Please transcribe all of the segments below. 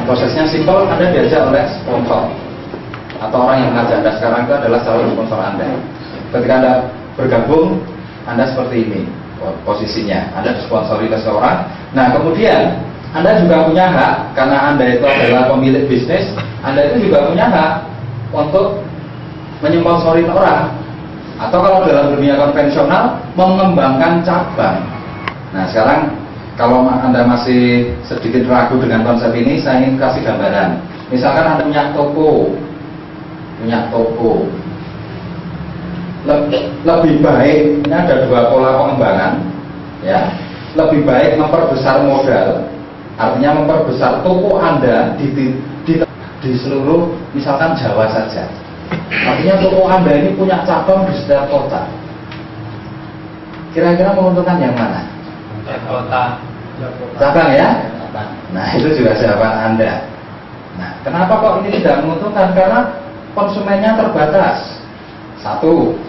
prosesnya simpel, Anda diajak oleh sponsor atau orang yang mengajak Anda sekarang itu adalah calon sponsor Anda. Ketika Anda bergabung, Anda seperti ini posisinya, Anda disponsori ke seorang. Nah kemudian Anda juga punya hak, karena Anda itu adalah pemilik bisnis, Anda itu juga punya hak untuk menyponsorin orang, atau kalau dalam dunia konvensional mengembangkan cabang. Nah sekarang kalau Anda masih sedikit ragu dengan konsep ini, saya ingin kasih gambaran. Misalkan Anda punya toko, lebih baik, ini ada dua pola pengembangan, ya. Lebih baik memperbesar modal, artinya memperbesar toko Anda di seluruh, misalkan Jawa saja. Artinya toko Anda ini punya cabang di setiap kota. Kira-kira menguntungkan yang mana? Kota. Cabang ya? Nah itu juga jawaban Anda. Nah kenapa kok ini tidak menguntungkan? Karena konsumennya terbatas. Satu.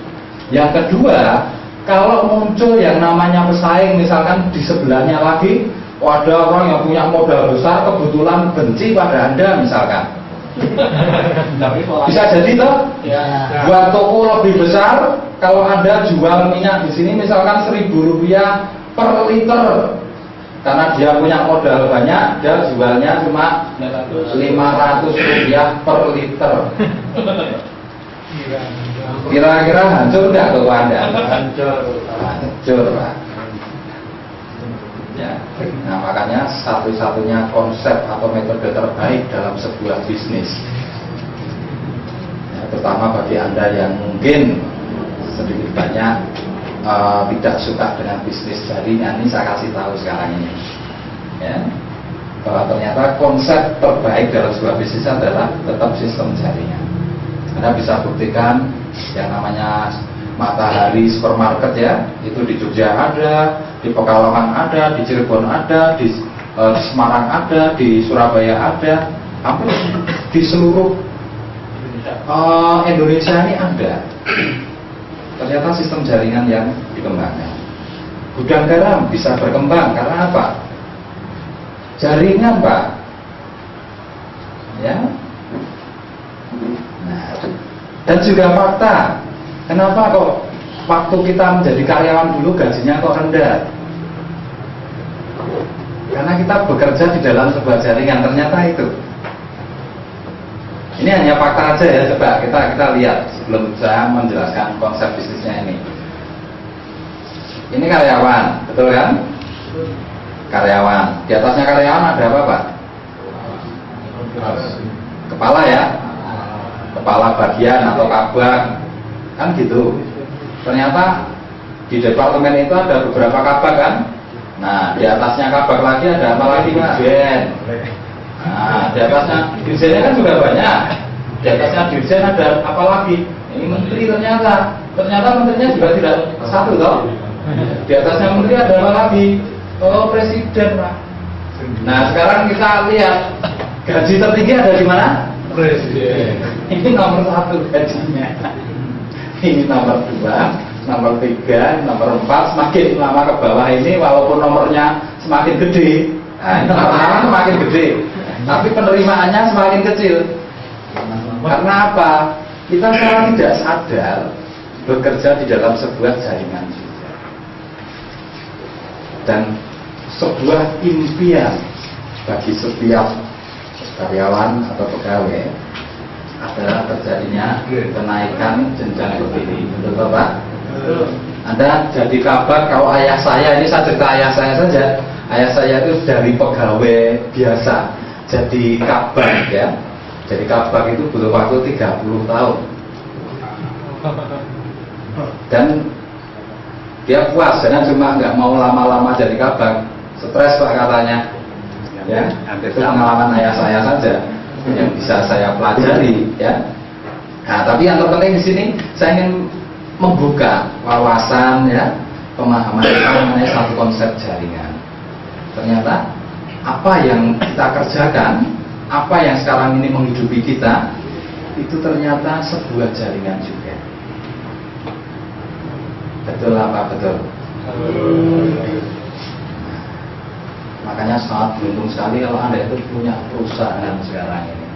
Yang kedua, kalau muncul yang namanya pesaing, misalkan di sebelahnya lagi ada orang yang punya modal besar, kebetulan benci pada Anda misalkan. Bisa jadi toh? Buat toko lebih besar, kalau Anda jual minyak di sini misalkan Rp1.000 per liter, karena dia punya modal banyak, dia jualnya cuma Rp500 per liter. Kira-kira hancur nggak toko Anda? Hancur, Pak. Ya. Nah makanya satu-satunya konsep atau metode terbaik dalam sebuah bisnis, ya, terutama bagi Anda yang mungkin sedikit banyak tidak suka dengan bisnis jaringan, ini saya kasih tahu sekarang ini, ya, bahwa ternyata konsep terbaik dalam sebuah bisnis adalah tetap sistem jaringan. Anda bisa buktikan yang namanya Matahari Supermarket, ya, itu di Jogja ada, di Pekalongan ada, di Cirebon ada, di Semarang ada, di Surabaya ada, hampir di seluruh Indonesia ini ada. Ternyata sistem jaringan yang dikembangkan. Gudang garam bisa berkembang karena apa? Jaringan, Pak. Ya. Nah, dan juga fakta. Kenapa kok waktu kita menjadi karyawan dulu gajinya kok rendah? Karena kita bekerja di dalam sebuah jaringan, ternyata itu. Ini hanya fakta aja ya, coba kita lihat sebelum saya menjelaskan konsep bisnisnya ini. Ini karyawan, betul kan? Karyawan. Di atasnya karyawan ada apa, Pak? Kepala ya? Kepala bagian atau kabag. Kan gitu. Ternyata di departemen itu ada beberapa kabag kan. Nah di atasnya kabag lagi ada apa lagi, dirjen. Nah di atasnya dirjennya kan juga banyak. Di atasnya dirjen ada apa lagi? Ini menteri ternyata menterinya juga tidak satu toh. Di atasnya menteri ada apa lagi? Oh presiden, Pak. Nah sekarang kita lihat gaji tertinggi ada di mana? Presiden. Ini nomor 1 gajinya. Ini nomor 2, nomor 3, nomor 4, semakin lama ke bawah ini walaupun nomornya semakin gede, nomornya semakin gede, tapi penerimaannya semakin kecil. Karena apa? Kita secara tidak sadar bekerja di dalam sebuah jaringan juga. Dan sebuah impian bagi setiap karyawan atau pegawai adalah terjadinya kenaikan jenjang seperti ini, betul Pak? Anda jadi kabag, kalau ayah saya, ini saya cerita ayah saya saja. Ayah saya itu dari pegawai biasa jadi kabag, ya. Jadi kabag itu butuh waktu 30 tahun. Dan dia puas, karena cuma nggak mau lama-lama jadi kabag, stres Pak katanya. Ya, itu pengalaman ayah saya saja yang bisa saya pelajari, ya. Nah, tapi yang terpenting di sini saya ingin membuka wawasan, ya, pemahaman kita mengenai satu konsep jaringan. Ternyata apa yang kita kerjakan, apa yang sekarang ini menghidupi kita, itu ternyata sebuah jaringan juga. Betul apa betul? Makanya sangat beruntung sekali kalau Anda itu punya perusahaan sekarang ini.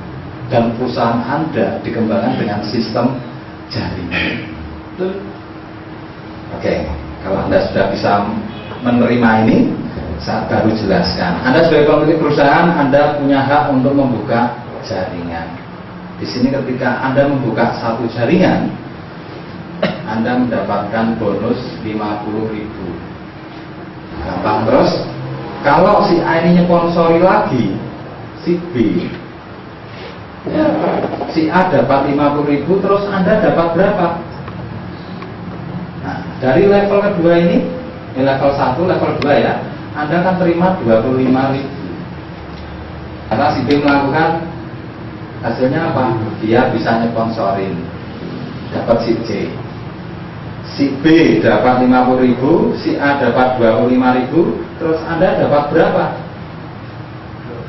Dan perusahaan Anda dikembangkan dengan sistem jaringan. Oke, kalau Anda sudah bisa menerima ini, saya baru jelaskan. Anda sebagai pemilik perusahaan, Anda punya hak untuk membuka jaringan. Di sini ketika Anda membuka satu jaringan, Anda mendapatkan bonus 50.000. Gampang. Terus kalau si A ini nyponsori lagi si B, ya, si A dapat 50.000, terus Anda dapat berapa? Nah, dari level kedua ini level 1, level 2 ya, Anda akan terima 25.000. Karena si B melakukan, hasilnya apa? Dia bisa nyponsorin, dapat si C. Si B dapat 50.000, si A dapat 25.000, terus Anda dapat berapa?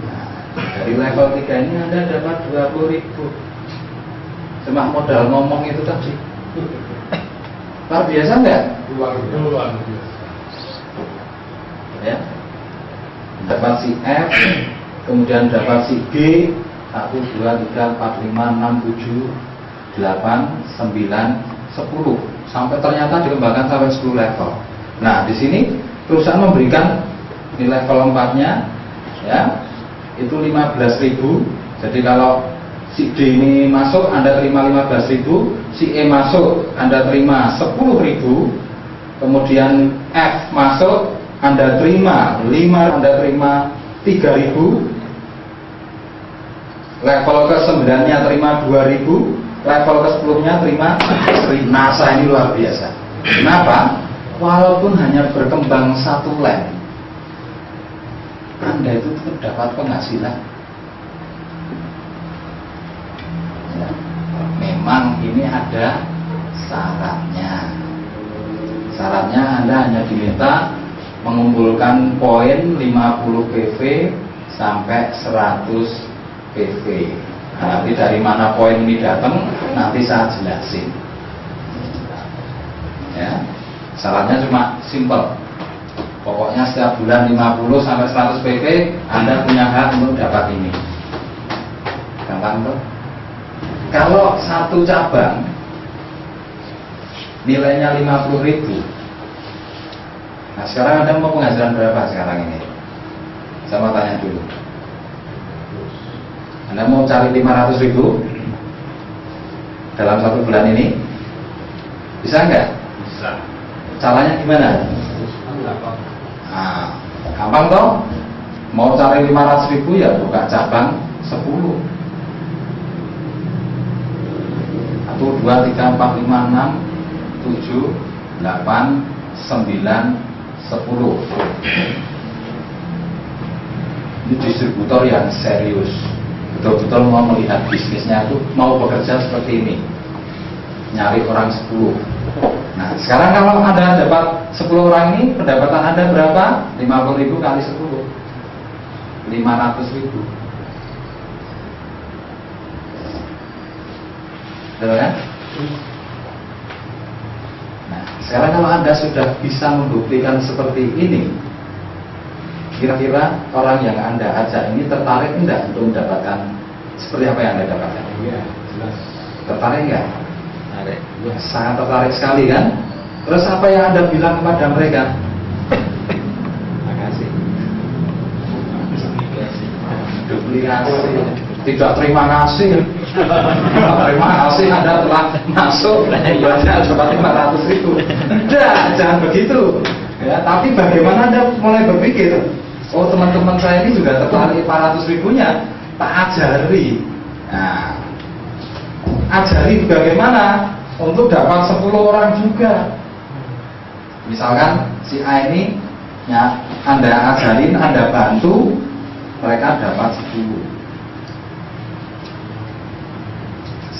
Nah, dari level 3 ini Anda dapat 20.000. Cuma modal ngomong itu tadi. Luar biasa enggak? Luar biasa. Ya. Dapat si F, kemudian dapat si G, 1, 2, 3, 4, 5, 6, 7, 8, 9, 10. Sampai ternyata dikembangkan sampai 10 level. Nah, di sini perusahaan memberikan di level 4-nya ya, itu 15.000. Jadi kalau si D ini masuk, Anda terima 15.000, si E masuk, Anda terima 10.000, kemudian F masuk, Anda terima 5, Anda terima 3.000, level ke-9-nya terima 2.000, level ke-10-nya terima 1.000. NASA ini luar biasa. Kenapa? Walaupun hanya berkembang satu lem, Anda itu dapat penghasilan. Ya. Memang ini ada syaratnya. Syaratnya Anda hanya diminta mengumpulkan poin 50 PV sampai 100 PV. Nah, nanti dari mana poin ini datang, nanti saya jelasin. Ya, syaratnya cuma simple. Pokoknya setiap bulan 50 sampai 100 PV, Anda punya hak untuk dapat ini. Gampang tuh. Kalau satu cabang nilainya 50.000. Nah, sekarang Anda mau penghasilan berapa sekarang ini? Saya mau tanya dulu. Anda mau cari 500.000 dalam satu bulan ini? Bisa nggak? Bisa. Caranya gimana? Nah, gampang toh? Mau cari 500.000 ya buka cabang 10. 1, 2, 3, 4, 5, 6, 7, 8, 9, 10. Ini distributor yang serius, betul-betul mau melihat bisnisnya itu mau bekerja seperti ini, nyari orang 10. Nah, sekarang kalau Anda dapat 10 orang ini, pendapatan Anda berapa? 50.000 kali 10, 500.000. Betul kan? Nah, sekarang kalau Anda sudah bisa membuktikan seperti ini, kira-kira orang yang Anda ajak ini tertarik enggak untuk mendapatkan seperti apa yang Anda dapatkan? Iya, jelas. Tertarik enggak? Ya, sangat tertarik sekali kan? Terus apa yang Anda bilang kepada mereka? Makasih. Duplikasi. Tidak terima kasih. Terima kasih Anda telah masuk, Anda dapat 500.000. Jangan begitu. Ya, tapi bagaimana Anda mulai berpikir? Oh, teman-teman saya ini juga tertarik 400.000-nya, tak ajari. Nah, ajari bagaimana untuk dapat 10 orang juga. Misalkan si A ini ya, Anda ajarin, Anda bantu, mereka dapat 10.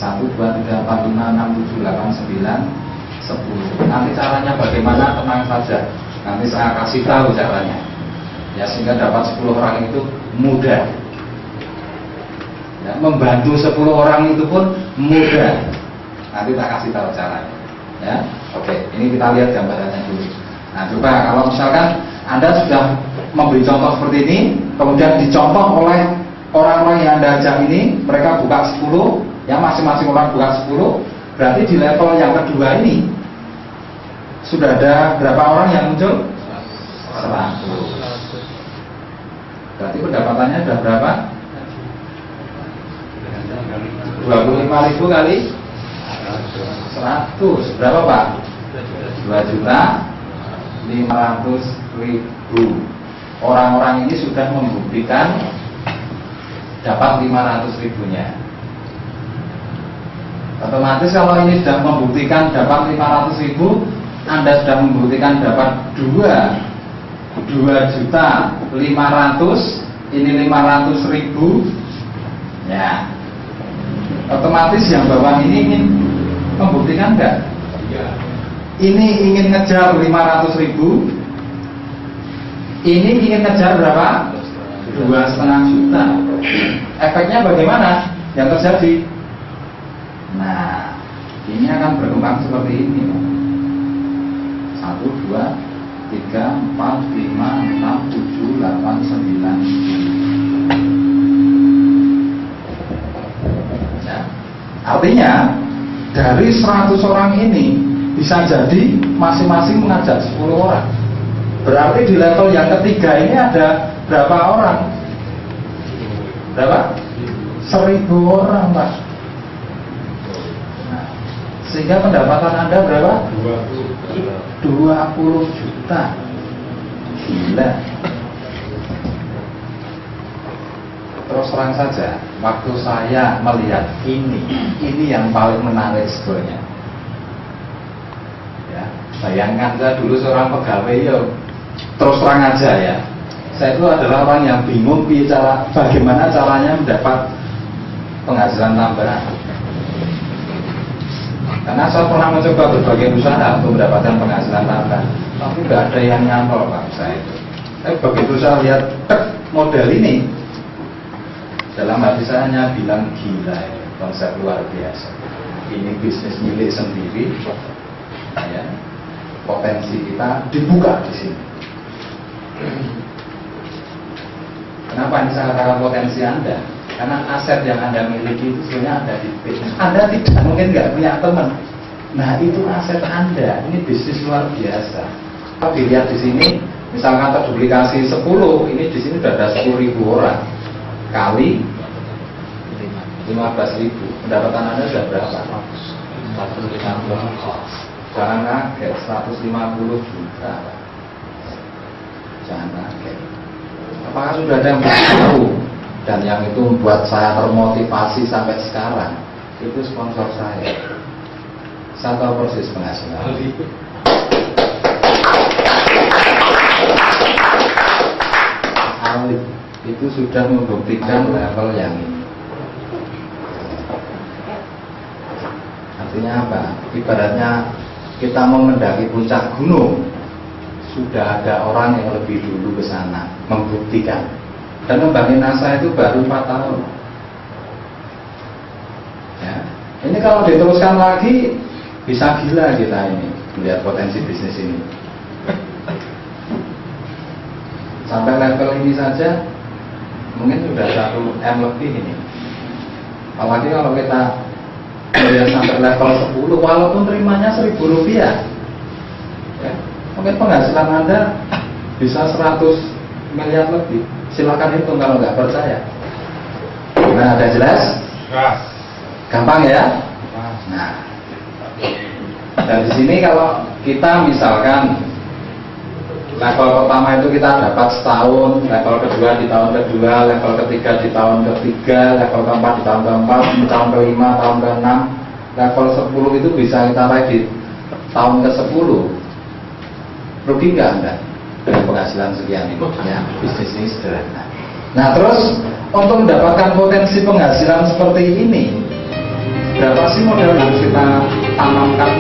1, 2, 3, 4, 5, 6, 7, 8, 9, 10. Nanti caranya bagaimana, tenang saja. Nanti saya kasih tahu caranya. Ya, sehingga dapat 10 orang itu mudah. Ya, membantu 10 orang itu pun mudah. Nanti tak kasih tahu caranya. Ya, oke. Ini kita lihat gambarannya dulu. Nah, coba kalau misalkan Anda sudah memberi contoh seperti ini, kemudian dicontoh oleh orang-orang yang Anda ajak ini, mereka buka 10, yang masing-masing orang buka 10, berarti di level yang kedua ini sudah ada berapa orang yang muncul? 100. Berarti pendapatannya sudah berapa? 25.000 kali 100. Berapa Pak? 2.500.000. Orang-orang ini sudah membuktikan dapat 500.000-nya. Otomatis kalau ini sudah membuktikan dapat 500.000, Anda sudah membuktikan dapat 2.500.000, ini 500.000. Ya, otomatis yang bawah ini ingin membuktikan enggak? Ini ingin ngejar 500.000, ini ingin ngejar berapa? 2,5 juta. Efeknya bagaimana yang terjadi? Nah, ini akan berkembang seperti ini. 1, 2, 3, 4, 5, 6, 7, 8, 9. Ya. Artinya dari 100 orang ini bisa jadi masing-masing mengajak 10 orang. Berarti di level yang ketiga ini ada berapa orang? Berapa? 1.000 orang Pak. Nah, sehingga pendapatan Anda berapa? 20 juta. Gila. Terus terang saja, waktu saya melihat ini yang paling menarik sebetulnya. Ya, bayangkan saya dulu seorang pegawai, ya, terus terang aja ya. Saya itu adalah orang yang bingung bagaimana caranya mendapat penghasilan tambahan. Karena saya pernah mencoba berbagai usaha untuk mendapatkan penghasilan tambahan, tapi nggak ada yang nyantol Pak saya itu. Tapi begitu saya lihat model ini, dalam hati saya hanya bilang gila ya, konsep luar biasa. Ini bisnis milik sendiri, ya, potensi kita dibuka di sini. Kenapa ini saya katakan potensi Anda? Karena aset yang Anda miliki itu sebenarnya ada di bisnis. Anda tidak mungkin nggak punya teman. Nah itu aset Anda. Ini bisnis luar biasa. Kalau dilihat di sini, misalkan terduplikasi 10, ini di sini sudah ada 10.000 orang kali 15.000. Pendapatan Anda sudah berapa? 150. Jangan kaget, 150 juta. Jangan kaget. Apakah sudah ada yang tahu? Dan yang itu membuat saya termotivasi sampai sekarang, itu sponsor saya. Saya tahu persis penghasilan. Alif itu sudah membuktikan level yang ini. Artinya apa? Ibaratnya kita mau mendaki puncak gunung, sudah ada orang yang lebih dulu ke sana membuktikan. Dan membangun NASA itu baru 4 tahun. Ya. Ini kalau diteruskan lagi bisa gila kita ini melihat potensi bisnis ini. Sampai level ini saja mungkin sudah 1 M lebih ini. Apalagi kalau kita melihat sampai level 10, walaupun terimanya Rp1.000, ya, mungkin penghasilan Anda bisa 100 miliar lebih. Silakan hitung kalau nggak percaya. Gimana, ada jelas? Gampang ya? Nah, dan di sini kalau kita misalkan level pertama itu kita dapat setahun, level kedua di tahun kedua, level ketiga di tahun ketiga, level keempat di tahun keempat, di tahun kelima, tahun keenam, level 10 itu bisa kita raih di tahun ke-10. Rugi nggak Anda dengan penghasilan sekian ini? Ya, bisnis ini sederhana. Nah, terus untuk mendapatkan potensi penghasilan seperti ini, berapa sih modal yang harus kita tanamkan